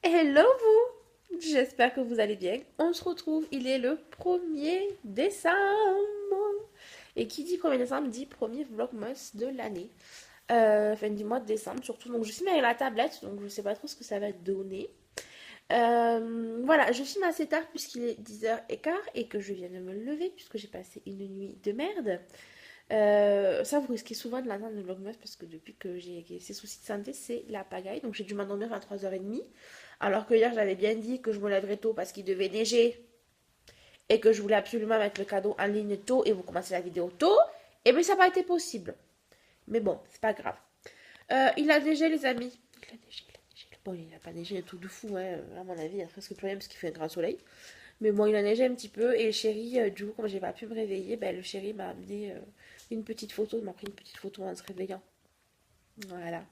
Hello vous! J'espère que vous allez bien. On se retrouve, il est le 1er décembre. Et qui dit 1er décembre dit premier vlogmas de l'année. Enfin du mois de décembre surtout. Donc je filme avec la tablette, donc je sais pas trop ce que ça va donner. Voilà, je filme assez tard puisqu'il est 10h15 et que je viens de me lever puisque j'ai passé une nuit de merde. Ça, vous risquez souvent de l'entendre le vlogmas parce que depuis que j'ai ces soucis de santé, c'est la pagaille. Donc j'ai dû m'endormir à 3h30. Alors que hier, j'avais bien dit que je me lèverais tôt parce qu'il devait neiger et que je voulais absolument mettre le cadeau en ligne tôt et vous commencez la vidéo tôt. Et bien, ça n'a pas été possible. Mais bon, c'est pas grave. Il a neigé, les amis. Il a neigé, il a neigé. Bon, il n'a pas neigé un truc de fou, hein. À mon avis, il n'y a presque plus rien parce qu'il fait un grand soleil. Mais bon, il a neigé un petit peu. Et le chéri, du coup, comme j'ai pas pu me réveiller, ben, le chéri m'a amené une petite photo. Il m'a pris une petite photo en se réveillant. Voilà.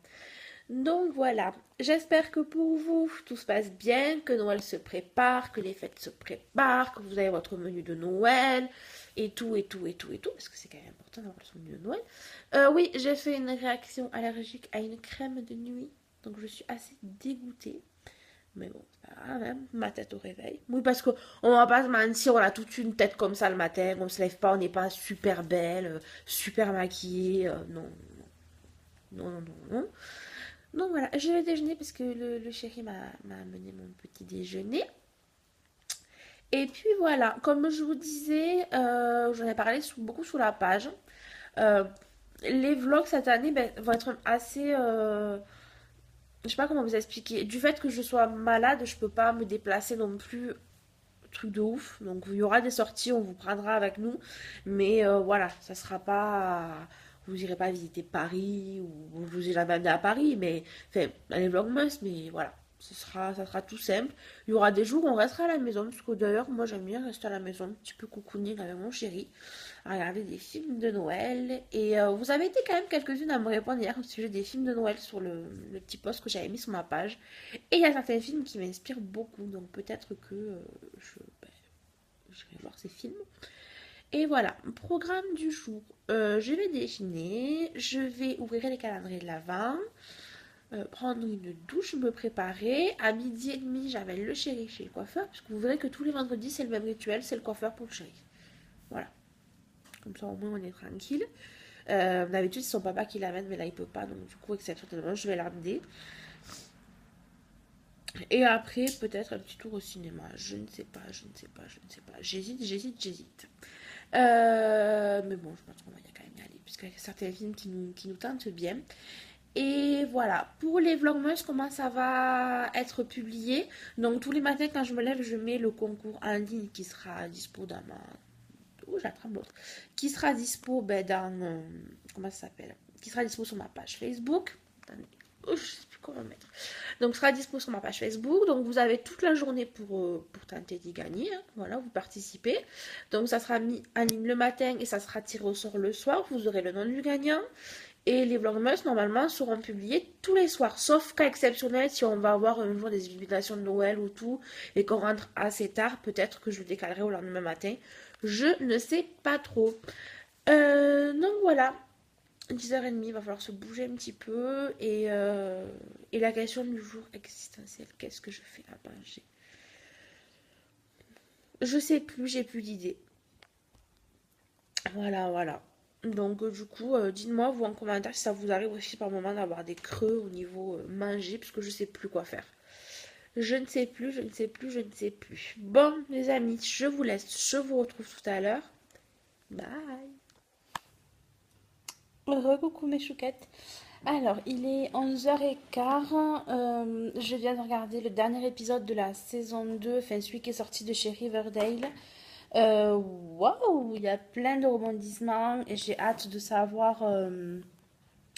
Donc voilà, j'espère que pour vous, tout se passe bien, que Noël se prépare, que les fêtes se préparent, que vous avez votre menu de Noël, et tout, et tout, et tout, et tout, parce que c'est quand même important d'avoir son menu de Noël. Oui, j'ai fait une réaction allergique à une crème de nuit, donc je suis assez dégoûtée. Mais bon, c'est pas grave, hein, ma tête au réveil. Oui, parce qu'on va pas se mentir, on a toute une tête comme ça le matin, on se lève pas, on n'est pas super belle, super maquillée, non, non, non, non, non. Donc voilà, je vais déjeuner parce que le chéri m'a amené mon petit déjeuner. Et puis voilà, comme je vous disais, j'en ai parlé beaucoup sur la page. Euh, les vlogs cette année vont être assez... je sais pas comment vous expliquer. Du fait que je sois malade, je peux pas me déplacer non plus truc de ouf. Donc il y aura des sorties, on vous prendra avec nous. Mais voilà, ça sera pas. Vous irez pas visiter Paris ou vous irez jamais à Paris, mais enfin, les vlogmas, mais voilà. Ça sera tout simple. Il y aura des jours où on restera à la maison, parce que d'ailleurs, moi j'aime bien rester à la maison, un petit peu cocooning avec mon chéri, à regarder des films de Noël. Et vous avez été quand même quelques-unes à me répondre hier au sujet des films de Noël sur le petit post que j'avais mis sur ma page. Et il y a certains films qui m'inspirent beaucoup, donc peut-être que je, ben, je vais voir ces films. Et voilà, programme du jour. Je vais déjeuner, je vais ouvrir les calendriers de l'Avent, prendre une douche, me préparer. À 12h30, j'avais le chéri chez le coiffeur, parce que vous verrez que tous les vendredis, c'est le même rituel, c'est le coiffeur pour le chéri. Voilà, comme ça au moins on est tranquille. D'habitude, c'est son papa qui l'amène, mais là il peut pas, donc du coup, exceptionnellement, je vais l'amener. Et après, peut-être un petit tour au cinéma. Je ne sais pas, je ne sais pas, je ne sais pas. J'hésite. Mais bon, je pense qu'on va y quand même y aller, puisqu'il y a certains films qui nous tentent bien. Et voilà, pour les vlogmas, comment ça va être publié. Donc tous les matins quand je me lève, je mets le concours en ligne qui sera dispo dans ma... Oh, j'attrape l'autre. Qui sera dispo dans... comment ça s'appelle? Qui sera dispo sur ma page Facebook. Attendez. Oh, je sais plus comment mettre. Donc, sera dispo sur ma page Facebook. Donc, vous avez toute la journée pour tenter d'y gagner. Hein. Voilà, vous participez. Donc, ça sera mis en ligne le matin et ça sera tiré au sort le soir. Vous aurez le nom du gagnant. Et les vlogmas, normalement, seront publiés tous les soirs. Sauf cas exceptionnel, si on va avoir un jour des invitations de Noël ou tout, et qu'on rentre assez tard, peut-être que je le décalerai au lendemain matin. Je ne sais pas trop. Donc voilà, 10h30, il va falloir se bouger un petit peu. Et la question du jour existentiel, qu'est-ce que je fais à manger? Je sais plus, j'ai plus d'idées. Voilà, voilà. Donc du coup, dites-moi vous en commentaire si ça vous arrive aussi par moment d'avoir des creux au niveau manger, parce que je sais plus quoi faire. Je ne sais plus, je ne sais plus, je ne sais plus. Bon, les amis, je vous laisse. Je vous retrouve tout à l'heure. Bye. Coucou mes chouquettes. Alors, il est 11h15. Je viens de regarder le dernier épisode de la saison 2, enfin celui qui est sorti de chez Riverdale. Waouh, il y a plein de rebondissements et j'ai hâte de savoir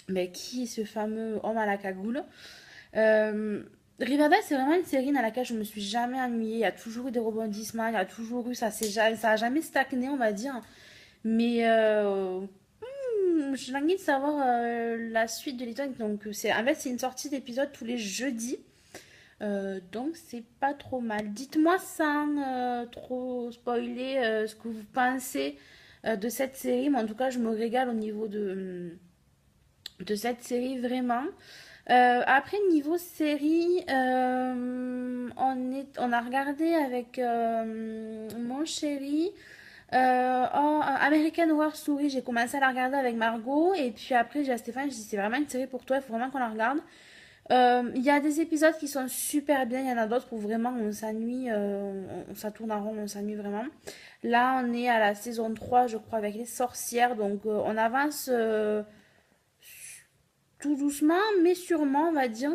mais qui est ce fameux homme à la cagoule. Euh, Riverdale, c'est vraiment une série dans laquelle je me suis jamais ennuyée. Il y a toujours eu des rebondissements, il y a toujours eu, ça a jamais stagné, on va dire. Mais je languis de savoir la suite de l'histoire. Donc, en fait, c'est une sortie d'épisode tous les jeudis. Donc, c'est pas trop mal. Dites-moi sans trop spoiler ce que vous pensez de cette série. Mais en tout cas, je me régale au niveau de cette série vraiment. Après, niveau série, on a regardé avec mon chéri American Horror Story. J'ai commencé à la regarder avec Margot. Et puis après, j'ai dit à Stéphane, je dis, c'est vraiment une série pour toi, il faut vraiment qu'on la regarde. Il y a des épisodes qui sont super bien, il y en a d'autres où vraiment on s'ennuie, ça tourne en rond, on s'ennuie vraiment. Là, on est à la saison 3 je crois, avec les sorcières, donc on avance tout doucement, mais sûrement, on va dire.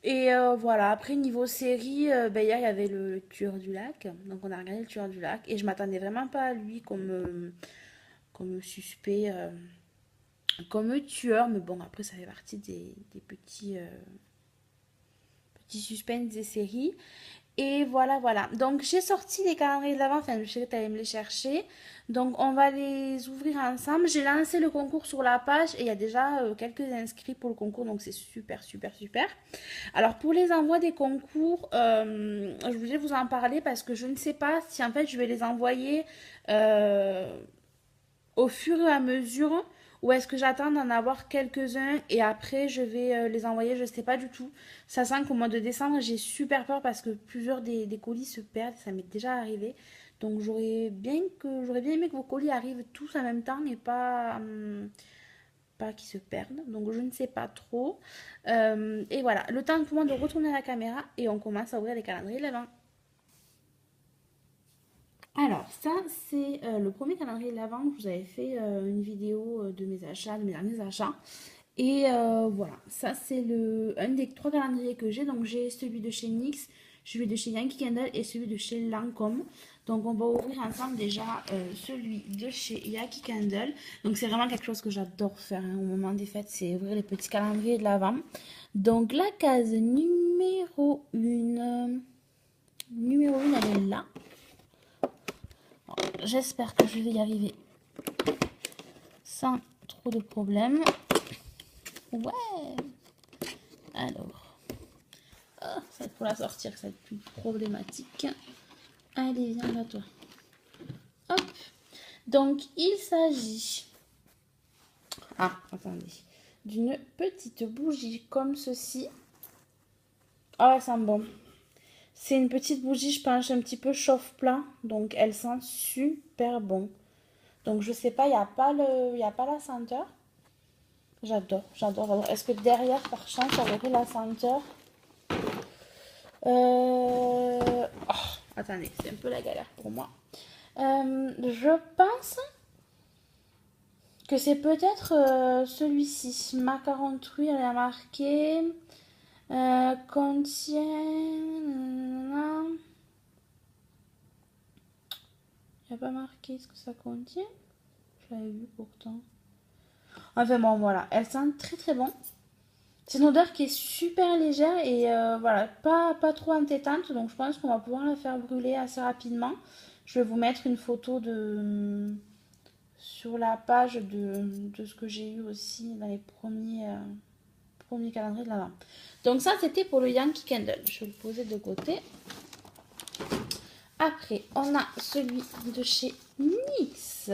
Et voilà, après, niveau série, ben, hier, il y avait le Tueur du Lac, donc on a regardé le Tueur du Lac, et je m'attendais vraiment pas à lui comme suspect, comme tueur, mais bon, après, ça fait partie des petits suspens des séries. Et voilà, voilà. Donc, j'ai sorti les calendriers de l'avant. Enfin, je sais que tu allais me les chercher. Donc, on va les ouvrir ensemble. J'ai lancé le concours sur la page et il y a déjà quelques inscrits pour le concours. Donc, c'est super, super, super. Alors, pour les envois des concours, je voulais vous en parler parce que je ne sais pas si en fait je vais les envoyer au fur et à mesure ou est-ce que j'attends d'en avoir quelques-uns et après je vais les envoyer, je ne sais pas du tout. Sachant qu'au mois de décembre, j'ai super peur parce que plusieurs des colis se perdent, ça m'est déjà arrivé. Donc j'aurais bien aimé que vos colis arrivent tous en même temps et pas qu'ils se perdent. Donc je ne sais pas trop. Et voilà, le temps pour moi de retourner à la caméra et on commence à ouvrir les calendriers de l'Avent. Alors, ça, c'est le premier calendrier de l'Avent. Je vous avais fait une vidéo de mes achats, de mes derniers achats. Et voilà, ça, c'est un des trois calendriers que j'ai. Donc, j'ai celui de chez NYX, celui de chez Yankee Candle et celui de chez Lancôme. Donc, on va ouvrir ensemble déjà celui de chez Yankee Candle. Donc, c'est vraiment quelque chose que j'adore faire hein, au moment des fêtes, c'est ouvrir les petits calendriers de l'Avent. Donc, la case numéro 1, elle est là. J'espère que je vais y arriver sans trop de problèmes. Ouais. Alors, ça va être pour la sortir que ça va être plus problématique. Allez, viens là toi. Hop. Donc, il s'agit... Ah, attendez. D'une petite bougie comme ceci. Ah, elle sent bon. C'est une petite bougie, je pense, un petit peu chauffe-plat. Donc, elle sent super bon. Donc, je sais pas, il n'y a pas la senteur. J'adore, j'adore, j'adore. Est-ce que derrière, par chance, ça aurait la senteur oh, attendez, c'est un peu la galère pour moi. Je pense que c'est peut-être celui-ci. Macaron truie, elle a marqué. Contient. Il n'y a pas marqué ce que ça contient. Je l'avais vu pourtant. Enfin bon, voilà. Elle sent très très bon. C'est une odeur qui est super légère et voilà, pas trop entêtante. Donc je pense qu'on va pouvoir la faire brûler assez rapidement. Je vais vous mettre une photo sur la page de ce que j'ai eu aussi dans les premiers calendriers de l'Avent. Donc ça, c'était pour le Yankee Candle. Je vais le poser de côté. Après, on a celui de chez NYX.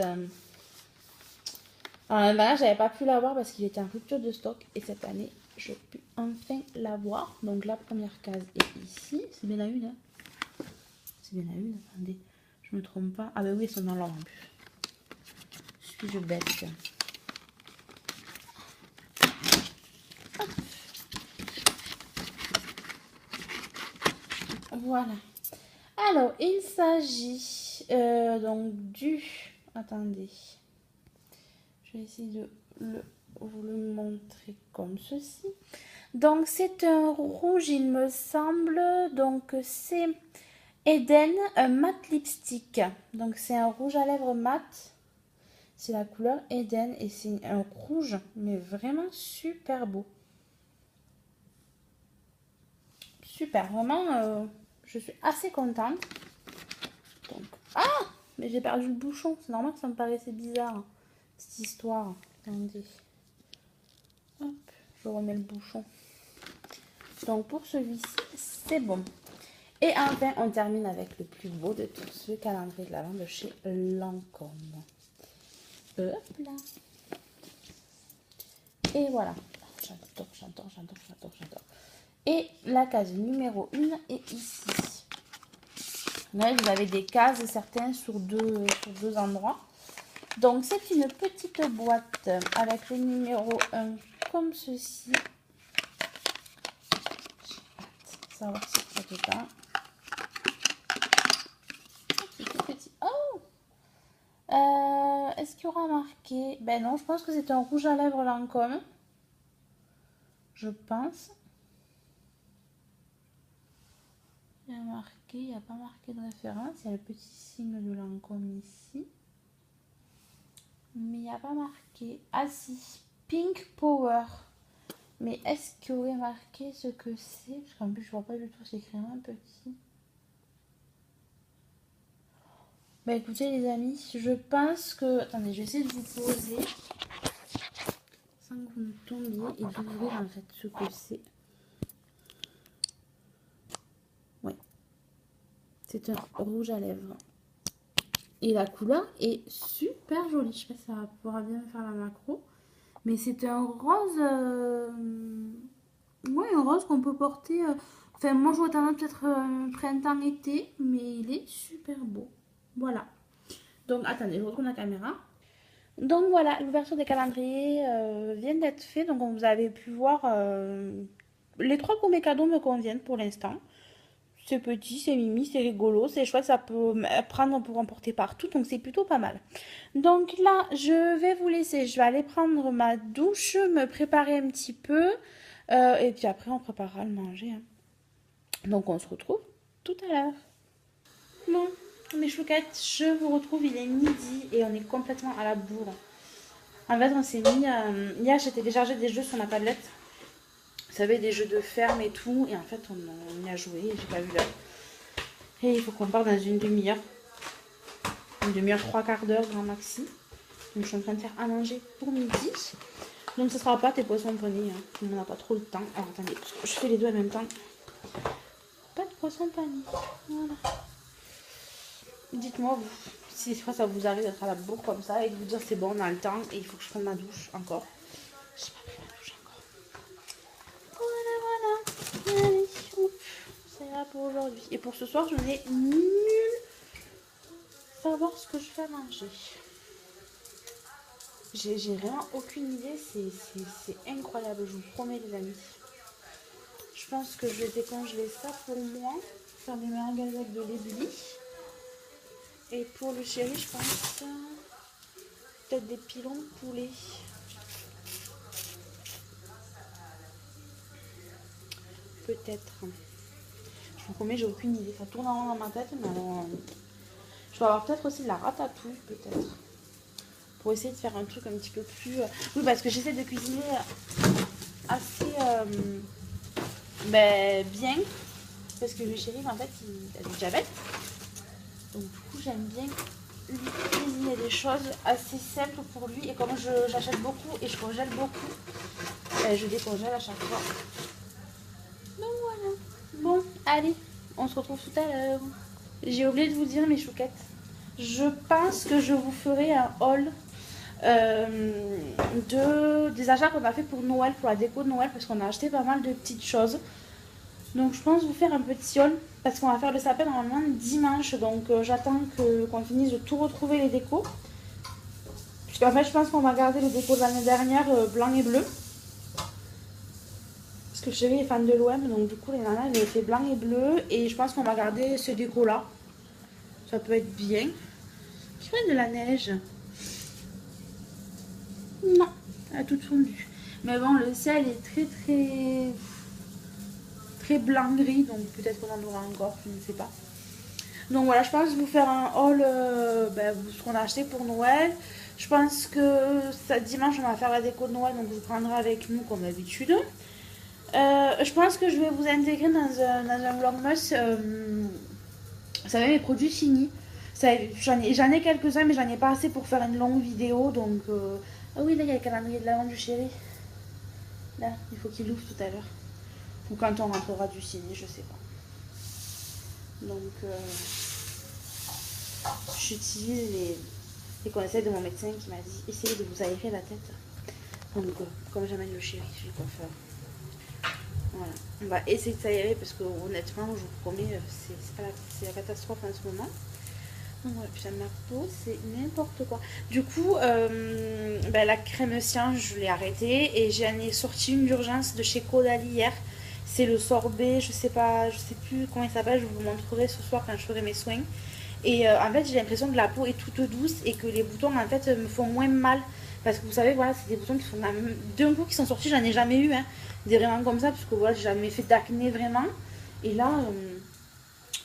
Alors là, j'avais pas pu l'avoir parce qu'il était en rupture de stock. Et cette année, je peux enfin l'avoir. Donc la première case est ici. C'est bien la une. Hein, c'est bien la une. Attendez, je me trompe pas. Ah ben oui, ils sont dans l'ordre en plus. Suis-je bête? Hop. Voilà. Alors, il s'agit donc du... Attendez. Je vais essayer de vous le montrer comme ceci. Donc, c'est un rouge, il me semble. Donc, c'est Eden, un matte lipstick. Donc, c'est un rouge à lèvres mat. C'est la couleur Eden et c'est un rouge, mais vraiment super beau. Super, vraiment, je suis assez contente. Donc, ah, mais j'ai perdu le bouchon. C'est normal que ça me paraissait bizarre, cette histoire. Attendez. Hop, je remets le bouchon. Donc, pour celui-ci, c'est bon. Et enfin, on termine avec le plus beau de tous, le calendrier de l'Avent de chez Lancôme. Hop là. Et voilà. J'adore. Et la case numéro 1 est ici. Ouais, vous avez des cases, certains sur deux endroits. Donc, c'est une petite boîte avec le numéro 1 comme ceci. Savoir si ça fait pas. C'est tout petit. Oh! Est-ce qu'il y aura marqué? Ben non, je pense que c'est un rouge à lèvres Lancôme. Je pense. Il y a marqué, il n'y a pas marqué de référence. Il y a le petit signe de Lancôme ici. Mais il n'y a pas marqué. Ah si, Pink Power. Mais est-ce qu'il y aurait marqué ce que c'est? Parce qu'en plus, je vois pas du tout, c'est écrit un petit. Bah écoutez les amis, je pense que... Attendez, je vais essayer de vous poser sans que vous ne tombiez et d'ouvrir en fait ce que c'est. Ouais. C'est un rouge à lèvres. Et la couleur est super jolie. Je sais pas si ça pourra bien faire la macro. Mais c'est un rose... Ouais, un rose qu'on peut porter... Enfin, moi je vois tendance peut-être printemps-été. Mais il est super beau. Voilà. Donc, attendez, je retourne la caméra. Donc voilà, l'ouverture des calendriers vient d'être faite. Donc vous avez pu voir, les 3 premiers cadeaux me conviennent pour l'instant. C'est petit, c'est mimi, c'est rigolo, c'est chouette, ça peut prendre pour emporter partout, donc c'est plutôt pas mal. Donc là, je vais vous laisser, je vais aller prendre ma douche, me préparer un petit peu, et puis après on préparera le manger, hein. Donc on se retrouve tout à l'heure. Bon, mes chouquettes, je vous retrouve, il est midi et on est complètement à la bourre. En fait, on s'est mis. Hier, j'étais téléchargé des jeux sur ma tablette. Vous savez, des jeux de ferme et tout. Et en fait, on y a joué et j'ai pas vu l'heure. Et il faut qu'on parte dans une demi-heure. Une demi-heure, 3/4 d'heure, grand maxi. Donc, je suis en train de faire à manger pour midi. Donc, ce sera pâtes et poisson pané. Hein. On n'a pas trop le temps. Alors, attendez, je fais les deux en même temps. Pas de poisson pané. Voilà. Dites-moi, si des fois ça vous arrive d'être à la bourre comme ça et de vous dire c'est bon, on a le temps et il faut que je prenne ma douche encore. J'ai pas pris ma douche encore. Voilà. Allez, hop, ça ira pour aujourd'hui. Et pour ce soir, je n'ai nul savoir ce que je fais à manger. J'ai vraiment aucune idée, c'est incroyable, je vous promets les amis. Je pense que je vais décongeler ça pour moi, faire des merguez avec de l'ébuli. Et pour le chéri, je pense peut-être des pilons de poulet. Peut-être. Je vous promets, j'ai aucune idée. Ça tourne en rond dans ma tête, mais alors, je vais avoir peut-être aussi de la ratatouille, peut-être. Pour essayer de faire un truc un petit peu plus... Oui, parce que j'essaie de cuisiner assez bien. Parce que le chéri, en fait, il a du diabète. Donc, du coup, j'aime bien lui cuisiner des choses assez simples pour lui. Et comme j'achète beaucoup et je congèle beaucoup, je décongèle à chaque fois. Donc, voilà. Bon, allez, on se retrouve tout à l'heure. J'ai oublié de vous dire, mes chouquettes. Je pense que je vous ferai un haul des achats qu'on a fait pour Noël, pour la déco de Noël, parce qu'on a acheté pas mal de petites choses. Donc je pense vous faire un petit haul, parce qu'on va faire le sapin normalement dimanche, donc j'attends qu'on finisse de tout retrouver les décos. Puisqu'en fait je pense qu'on va garder les décos de l'année dernière blanc et bleu. Parce que le chéri est fan de l'OM, donc du coup les nanas avaient fait blanc et bleu, et je pense qu'on va garder ce déco là. Ça peut être bien. Qui fait de la neige? Non, elle a tout fondu. Mais bon, le ciel est très blanc-gris, donc peut-être qu'on en aura encore, je ne sais pas. Donc voilà, je pense vous faire un haul, ce qu'on a acheté pour Noël. Je pense que dimanche, on va faire la déco de Noël, donc vous prendrez avec nous comme d'habitude. Je pense que je vais vous intégrer dans un vlogmas, vous savez, mes produits finis. J'en ai quelques-uns, mais j'en ai pas assez pour faire une longue vidéo, donc... Ah oui, là, il y a le calendrier de l'avant du chéri. Là, il faut qu'il ouvre tout à l'heure. Ou quand on rentrera du ciné, je sais pas. Donc, j'utilise les conseils de mon médecin qui m'a dit essayez de vous aérer la tête. Donc, comme j'amène le chéri chez le coiffeur. Voilà. On va essayer de s'aérer parce que honnêtement, je vous promets, c'est la catastrophe en ce moment. Donc voilà, puis ma peau, c'est n'importe quoi. Du coup, la crème cyan, je l'ai arrêtée et j'en ai sorti une d'urgence de chez Caudalie hier. C'est le sorbet, je sais pas, je sais plus comment il s'appelle, je vous le montrerai ce soir quand je ferai mes soins. Et en fait, j'ai l'impression que la peau est toute douce et que les boutons en fait me font moins mal. Parce que vous savez, voilà, c'est des boutons qui font d'un coup qui sont sortis, j'en ai jamais eu, hein. Des vraiment comme ça, parce que voilà, j'ai jamais fait d'acné vraiment. Et là,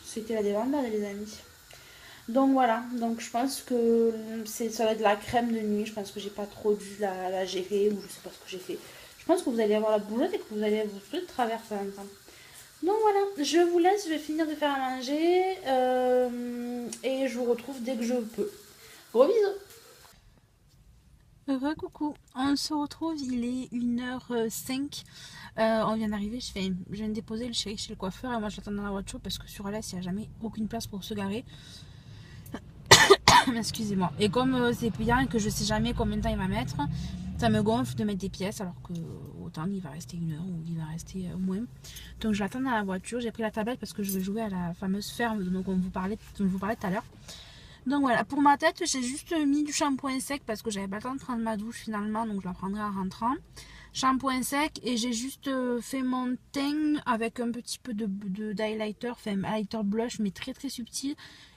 c'était la débandade, les amis. Donc voilà, donc je pense que ça va être de la crème de nuit. Je pense que j'ai pas trop dû la gérer ou je sais pas ce que j'ai fait. Je pense que vous allez avoir la bougeotte et que vous allez vous souhaiter de travers en même temps. Donc voilà, je vous laisse, je vais finir de faire à manger et je vous retrouve dès que je peux. Gros bisous. Coucou, on se retrouve, il est 1h05. On vient d'arriver, je viens de déposer le chéri chez le coiffeur et moi j'attends dans la voiture parce que sur Alès il n'y a jamais aucune place pour se garer. Excusez-moi. Et comme c'est payant et que je sais jamais combien de temps il va mettre, ça me gonfle de mettre des pièces alors que autant il va rester 1 heure ou il va rester moins. Donc je l'attends dans la voiture, j'ai pris la tablette parce que je vais jouer à la fameuse ferme dont je vous parlais tout à l'heure. Donc voilà, pour ma tête, j'ai juste mis du shampoing sec parce que j'avais pas le temps de prendre ma douche finalement, donc je la prendrai en rentrant. Shampoing sec et j'ai juste fait mon teint avec un petit peu d'highlighter, enfin highlighter blush mais très très subtil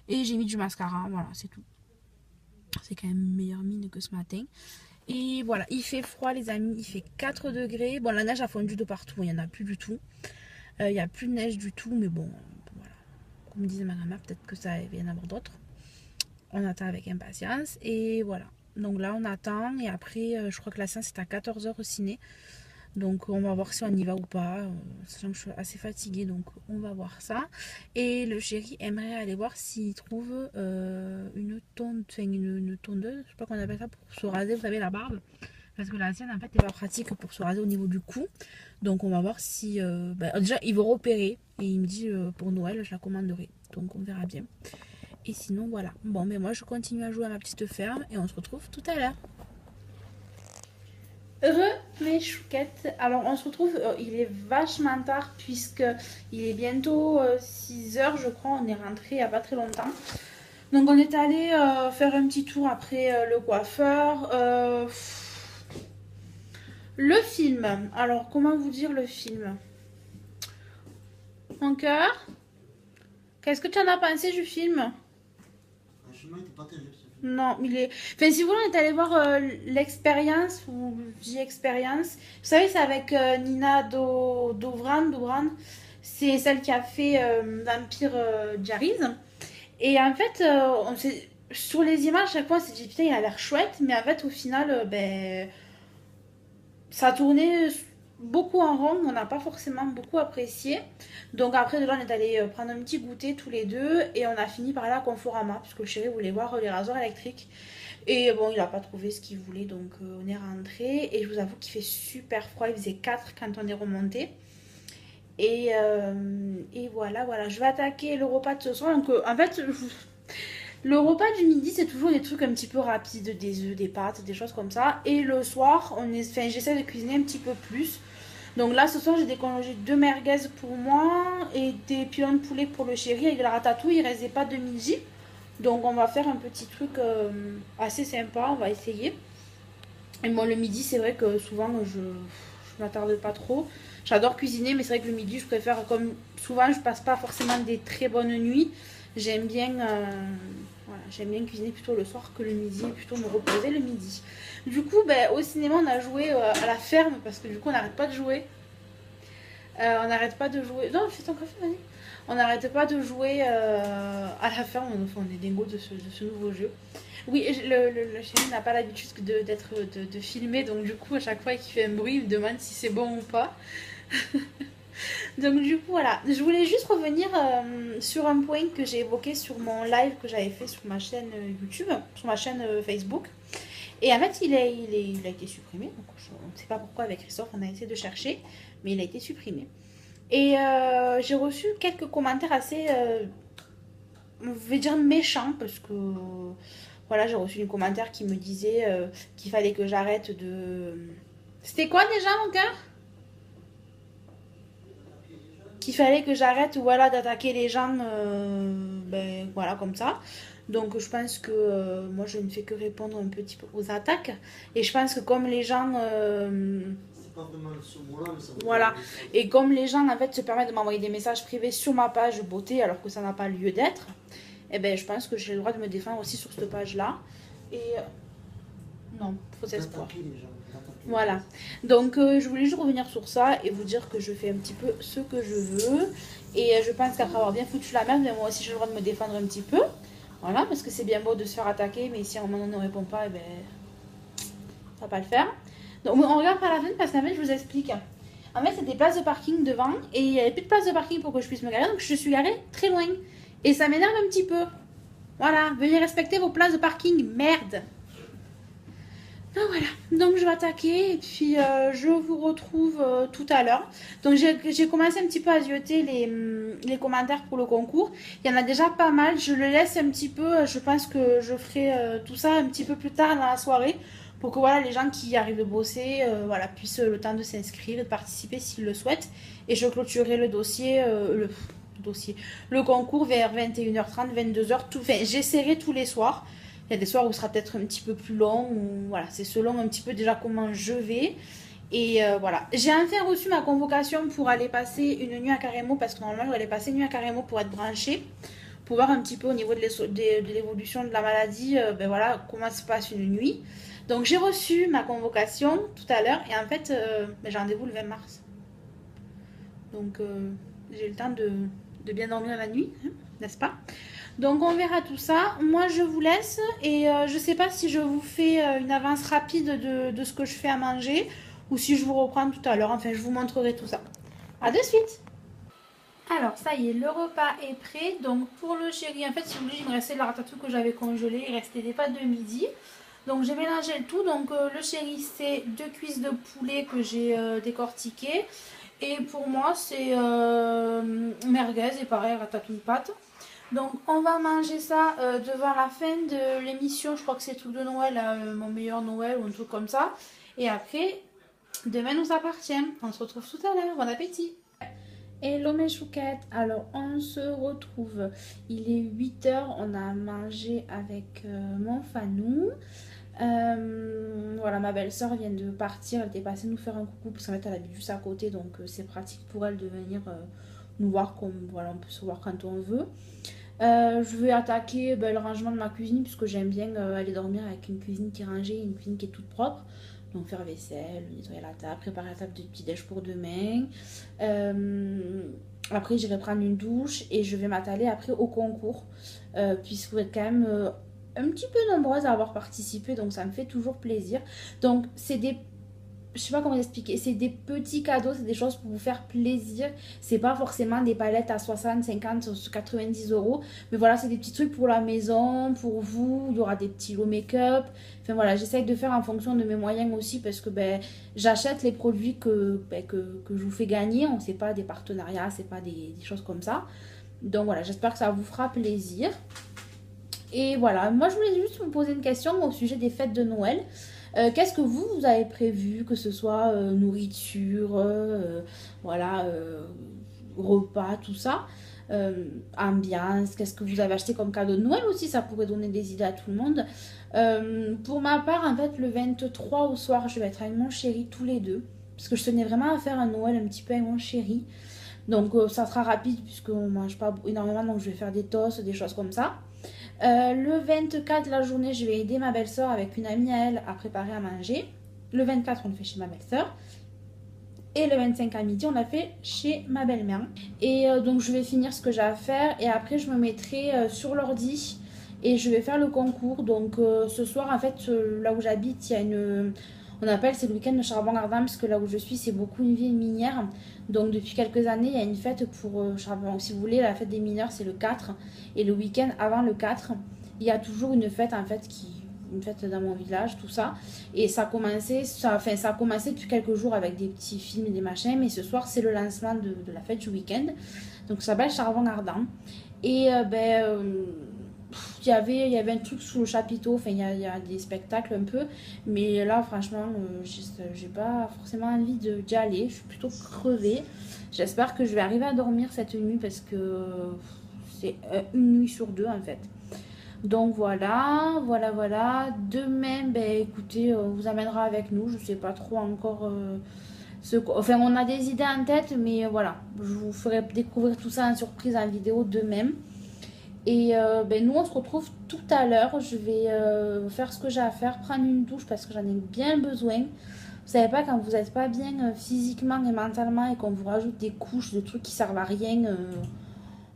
et j'ai mis du mascara, voilà c'est tout. C'est quand même meilleure mine que ce matin. Et voilà, il fait froid les amis, il fait 4 degrés. Bon la neige a fondu de partout, il n'y en a plus du tout. Il n'y a plus de neige du tout, mais bon, voilà. Comme disait ma grand-mère, peut-être que ça va y en avoir d'autres. On attend avec impatience et voilà. Donc là on attend et après je crois que la séance est à 14h au ciné. Donc on va voir si on y va ou pas, sachant que je suis assez fatiguée, donc on va voir ça. Et le chéri aimerait aller voir s'il trouve une tondeuse, je sais pas comment on appelle ça, pour se raser, vous savez, la barbe. Parce que la sienne en fait est pas pratique pour se raser au niveau du cou. Donc on va voir si... déjà il veut repérer et il me dit pour Noël je la commanderai. Donc on verra bien. Et sinon voilà. Bon mais moi je continue à jouer à ma petite ferme et on se retrouve tout à l'heure. Heureux mes chouquettes. Alors on se retrouve, il est vachement tard puisque il est bientôt 6h je crois, on est rentré il n'y a pas très longtemps. Donc on est allé faire un petit tour après le coiffeur. Le film, alors comment vous dire le film? Mon cœur, qu'est-ce que tu en as pensé du film? Franchement, il était pas terrible ce film. Non, il est... Enfin, si vous voulez, on est allé voir l'expérience, ou J-Expérience. Vous savez, c'est avec Nina Dobran. C'est celle qui a fait Vampire Diaries. Et en fait, sur les images, à chaque fois, on s'est dit, putain, il a l'air chouette. Mais en fait, au final, ça a tourné beaucoup en rond. On n'a pas forcément beaucoup apprécié. Donc après, de là, on est allé prendre un petit goûter tous les deux. Et on a fini par aller à Conforama, parce que le chéri voulait voir les rasoirs électriques. Et bon, il n'a pas trouvé ce qu'il voulait, donc on est rentré. Et je vous avoue qu'il fait super froid. Il faisait 4 quand on est remonté. Et voilà, voilà. Je vais attaquer le repas de ce soir. Donc, en fait, le repas du midi, c'est toujours des trucs un petit peu rapides, des œufs, des pâtes, des choses comme ça. Et le soir, j'essaie de cuisiner un petit peu plus. Donc là, ce soir, j'ai décongélé 2 merguez pour moi et des pilons de poulet pour le chéri avec de la ratatouille. Il ne restait pas de midi. Donc on va faire un petit truc assez sympa, on va essayer. Et moi, le midi, c'est vrai que souvent, je m'attarde pas trop. J'adore cuisiner, mais c'est vrai que le midi, je préfère, comme souvent, je passe pas forcément des très bonnes nuits. J'aime bien, voilà, j'aime bien cuisiner plutôt le soir que le midi, plutôt me reposer le midi. Du coup, au cinéma, on a joué à la ferme parce que du coup, on n'arrête pas de jouer. On n'arrête pas de jouer. Non, fais ton café, vas-y. On n'arrête pas de jouer à la ferme. On est dingo de ce nouveau jeu. Oui, le chéri n'a pas l'habitude de filmer, donc du coup, à chaque fois qu'il fait un bruit, il me demande si c'est bon ou pas. Donc du coup, voilà. Je voulais juste revenir sur un point que j'ai évoqué sur mon live que j'avais fait sur ma chaîne YouTube, sur ma chaîne Facebook. Et en fait, il a été supprimé. Donc, on ne sait pas pourquoi avec Christophe, on a essayé de chercher, mais il a été supprimé. Et j'ai reçu quelques commentaires assez, on va dire, méchants, parce que voilà, j'ai reçu un commentaire qui me disait qu'il fallait que j'arrête de... C'était quoi déjà, mon cœur? qu'il fallait que j'arrête voilà, d'attaquer les gens ben, voilà, comme ça. Donc je pense que moi je ne fais que répondre un petit peu aux attaques. Et je pense que comme les gens... C'est pas vraiment ce mot-là, mais ça veut voilà. dire ça. Et comme les gens en fait se permettent de m'envoyer des messages privés sur ma page beauté alors que ça n'a pas lieu d'être, eh ben je pense que j'ai le droit de me défendre aussi sur cette page-là. Et non, faux espoir. D'attaquer les gens. D'attaquer. Voilà. Donc je voulais juste revenir sur ça et vous dire que je fais un petit peu ce que je veux. Et je pense qu'après avoir bien foutu la merde, mais moi aussi j'ai le droit de me défendre un petit peu. Voilà, parce que c'est bien beau de se faire attaquer, mais si à un moment on ne répond pas, eh ben ça va pas le faire. Donc on regarde par la fenêtre parce qu'en fait je vous explique. En fait c'est des places de parking devant et il n'y avait plus de place de parking pour que je puisse me garer, donc je suis garée très loin. Et ça m'énerve un petit peu. Voilà, veuillez respecter vos places de parking, merde. Donc voilà, donc je vais attaquer et puis je vous retrouve tout à l'heure. Donc j'ai commencé un petit peu à zioter les commentaires pour le concours. Il y en a déjà pas mal, je le laisse un petit peu, je pense que je ferai tout ça un petit peu plus tard dans la soirée. Pour que voilà, les gens qui arrivent de bosser voilà, puissent le temps de s'inscrire et de participer s'ils le souhaitent. Et je clôturerai le dossier, le concours vers 21h30, 22h. Enfin, j'essaierai tous les soirs. Il y a des soirs où ce sera peut-être un petit peu plus long. Voilà, c'est selon un petit peu déjà comment je vais. Et voilà. J'ai enfin reçu ma convocation pour aller passer une nuit à Carremo. Parce que normalement, je vais aller passer une nuit à Carremo pour être branchée. Pour voir un petit peu au niveau de l'évolution de la maladie, ben voilà, comment se passe une nuit. Donc j'ai reçu ma convocation tout à l'heure. Et en fait, ben, j'ai rendez-vous le 20 mars. Donc j'ai le temps de bien dormir la nuit, hein, n'est-ce pas? Donc on verra tout ça. Moi je vous laisse et je sais pas si je vous fais une avance rapide de ce que je fais à manger ou si je vous reprends tout à l'heure. Enfin je vous montrerai tout ça. A de suite. Alors ça y est, le repas est prêt. Donc pour le chéri, en fait si vous voulez, il me restait de la ratatouille que j'avais congelée. Il restait des pâtes de midi. Donc j'ai mélangé le tout. Donc le chéri c'est 2 cuisses de poulet que j'ai décortiquées. Et pour moi c'est merguez et pareil ratatouille pâtes. Donc on va manger ça devant la fin de l'émission, je crois que c'est le truc de Noël, mon meilleur Noël ou un truc comme ça. Et après, demain nous appartient. On se retrouve tout à l'heure, bon appétit. Hello mes chouquettes, alors on se retrouve, il est 8h, on a mangé avec mon Fanou. Voilà, ma belle-sœur vient de partir, elle était passée nous faire un coucou parce qu'en fait elle habite juste à côté, donc c'est pratique pour elle de venir nous voir comme voilà, on peut se voir quand on veut. Je vais attaquer le rangement de ma cuisine puisque j'aime bien aller dormir avec une cuisine qui est rangée, une cuisine qui est toute propre. Donc faire vaisselle, nettoyer la table, préparer la table de petit déj pour demain. Après j'irai prendre une douche et je vais m'atteler après au concours. Puisque vous êtes quand même un petit peu nombreuses à avoir participé, donc ça me fait toujours plaisir. Donc c'est des... Je sais pas comment expliquer, c'est des petits cadeaux, c'est des choses pour vous faire plaisir. C'est pas forcément des palettes à 60, 50, 90 euros. Mais voilà, c'est des petits trucs pour la maison, pour vous. Il y aura des petits lots make-up. Enfin voilà, j'essaye de faire en fonction de mes moyens aussi parce que j'achète les produits que je vous fais gagner. On sait pas des partenariats, c'est pas des choses comme ça. Donc voilà, j'espère que ça vous fera plaisir. Et voilà, moi je voulais juste vous poser une question au sujet des fêtes de Noël. Qu'est-ce que vous avez prévu, que ce soit nourriture, voilà, repas, tout ça, ambiance, qu'est-ce que vous avez acheté comme cadeau de Noël aussi, ça pourrait donner des idées à tout le monde. Pour ma part, en fait, le 23 au soir, je vais être avec mon chéri tous les deux, parce que je tenais vraiment à faire un Noël un petit peu avec mon chéri. Donc ça sera rapide puisqu'on ne mange pas énormément, donc je vais faire des toasts, des choses comme ça. Le 24, la journée, je vais aider ma belle-sœur avec une amie à elle à préparer à manger. Le 24, on le fait chez ma belle-sœur. Et le 25 à midi, on l'a fait chez ma belle-mère. Et donc, je vais finir ce que j'ai à faire. Et après, je me mettrai sur l'ordi et je vais faire le concours. Donc, ce soir, en fait, là où j'habite, il y a une... On appelle, c'est le week-end de Charbon-Ardin, parce que là où je suis, c'est beaucoup une ville minière. Donc depuis quelques années, il y a une fête pour Charbon. Si vous voulez, la fête des mineurs, c'est le 4. Et le week-end avant le 4, il y a toujours une fête, en fait, une fête dans mon village, tout ça. Et ça a commencé depuis quelques jours avec des petits films et des machins. Mais ce soir, c'est le lancement de la fête du week-end. Donc ça s'appelle Charbon-Ardin. Et il y avait un truc sous le chapiteau, enfin il y a des spectacles un peu, mais là franchement j'ai pas forcément envie d'y aller, je suis plutôt crevée. J'espère que je vais arriver à dormir cette nuit parce que c'est une nuit sur deux en fait. Donc voilà. Demain, ben écoutez, on vous amènera avec nous, je sais pas trop encore enfin on a des idées en tête, mais voilà, je vous ferai découvrir tout ça en surprise en vidéo demain. Et ben, nous, on se retrouve tout à l'heure. Je vais faire ce que j'ai à faire, prendre une douche parce que j'en ai bien besoin. Vous savez pas, quand vous n'êtes pas bien physiquement et mentalement et qu'on vous rajoute des couches de trucs qui servent à rien,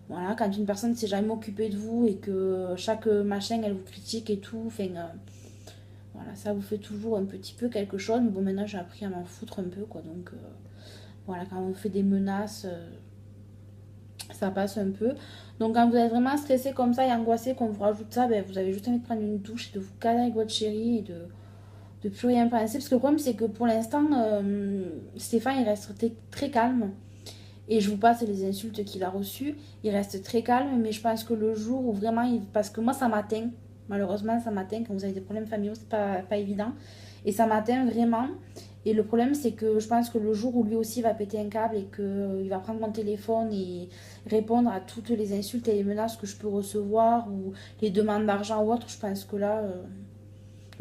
voilà, quand une personne ne s'est jamais occupée de vous et que chaque machin, elle vous critique et tout, enfin, voilà, ça vous fait toujours un petit peu quelque chose. Mais bon, maintenant, j'ai appris à m'en foutre un peu, quoi. Donc, voilà, quand on vous fait des menaces, ça passe un peu. Donc quand vous êtes vraiment stressé comme ça et angoissé qu'on vous rajoute ça, ben, vous avez juste envie de prendre une douche et de vous caler avec votre chéri et de plus rien penser. Parce que le problème c'est que pour l'instant, Stéphane il reste très calme. Et je vous passe les insultes qu'il a reçues. Il reste très calme, mais je pense que le jour où vraiment... Parce que moi ça m'atteint, malheureusement ça m'atteint quand vous avez des problèmes familiaux, c'est pas évident. Et ça m'atteint vraiment. Et le problème, c'est que je pense que le jour où lui aussi va péter un câble et qu'il va prendre mon téléphone et répondre à toutes les insultes et les menaces que je peux recevoir ou les demandes d'argent ou autre, je pense que là,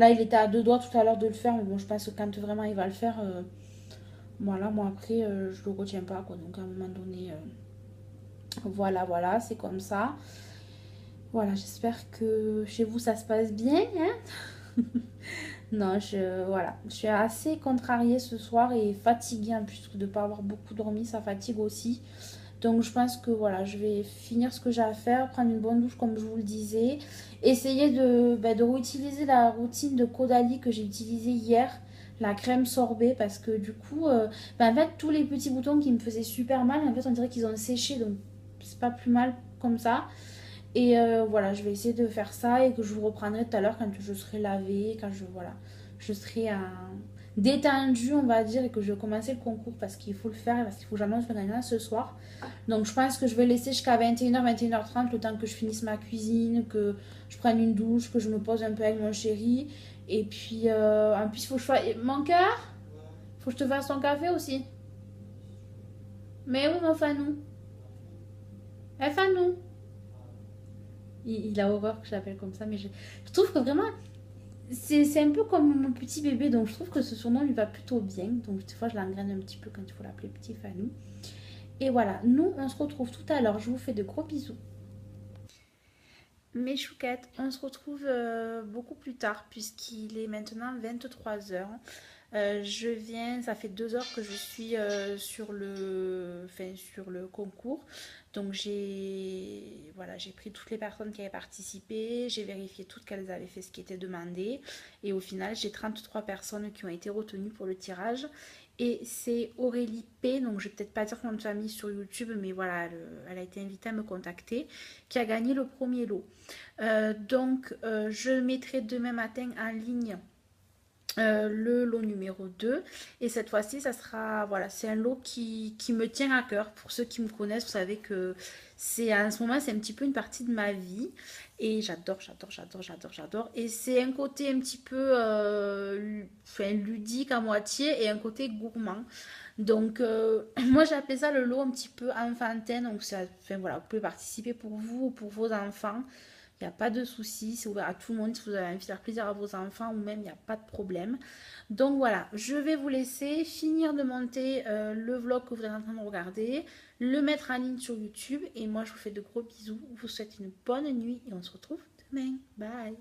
il était à deux doigts tout à l'heure de le faire, mais bon, je pense que quand vraiment il va le faire, voilà, moi après, je le retiens pas, quoi. Donc à un moment donné, voilà, c'est comme ça. Voilà, j'espère que chez vous ça se passe bien, hein. Non, voilà, je suis assez contrariée ce soir et fatiguée en plus de ne pas avoir beaucoup dormi, ça fatigue aussi. Donc je pense que voilà, je vais finir ce que j'ai à faire, prendre une bonne douche comme je vous le disais, essayer de réutiliser la routine de Caudalie que j'ai utilisée hier, la crème sorbet, parce que du coup, en fait, tous les petits boutons qui me faisaient super mal, en fait, on dirait qu'ils ont séché, donc c'est pas plus mal comme ça. Et voilà, je vais essayer de faire ça et que je vous reprendrai tout à l'heure quand je serai lavée, quand je serai détendue, on va dire, et que je vais commencer le concours parce qu'il faut le faire et parce qu'il faut que j'annonce le gagnant ce soir. Donc je pense que je vais laisser jusqu'à 21h, 21h30 le temps que je finisse ma cuisine, que je prenne une douche, que je me pose un peu avec mon chéri. Et puis, en plus, il faut que je fasse... Mon cœur, faut que je te fasse ton café aussi. Mais oui, mon Fanou. Eh, Fanou. Il a horreur que je l'appelle comme ça, mais je trouve que vraiment, c'est un peu comme mon petit bébé, donc je trouve que ce surnom lui va plutôt bien. Donc des fois, je l'engraine un petit peu quand il faut l'appeler petit Fanou. Et voilà, nous, on se retrouve tout à l'heure. Je vous fais de gros bisous. Mes chouquettes, on se retrouve beaucoup plus tard puisqu'il est maintenant 23h. Ça fait 2 heures que je suis sur le concours. Donc j'ai pris toutes les personnes qui avaient participé, j'ai vérifié toutes qu'elles avaient fait ce qui était demandé. Et au final, j'ai 33 personnes qui ont été retenues pour le tirage. Et c'est Aurélie P, donc je vais peut-être pas dire son nom de famille sur YouTube, mais voilà, elle a été invitée à me contacter, qui a gagné le premier lot. Je mettrai demain matin en ligne le lot numéro 2 et cette fois-ci ça sera voilà, c'est un lot qui me tient à cœur. Pour ceux qui me connaissent, vous savez que c'est en ce moment c'est un petit peu une partie de ma vie et j'adore et c'est un côté un petit peu ludique à moitié et un côté gourmand. Donc moi j'ai appelé ça le lot un petit peu enfantin, donc voilà, vous pouvez participer pour vous ou pour vos enfants. Il n'y a pas de souci, c'est ouvert à tout le monde si vous avez envie de faire plaisir à vos enfants ou même il n'y a pas de problème. Donc voilà, je vais vous laisser finir de monter le vlog que vous êtes en train de regarder, le mettre en ligne sur YouTube et moi je vous fais de gros bisous, je vous souhaite une bonne nuit et on se retrouve demain. Bye!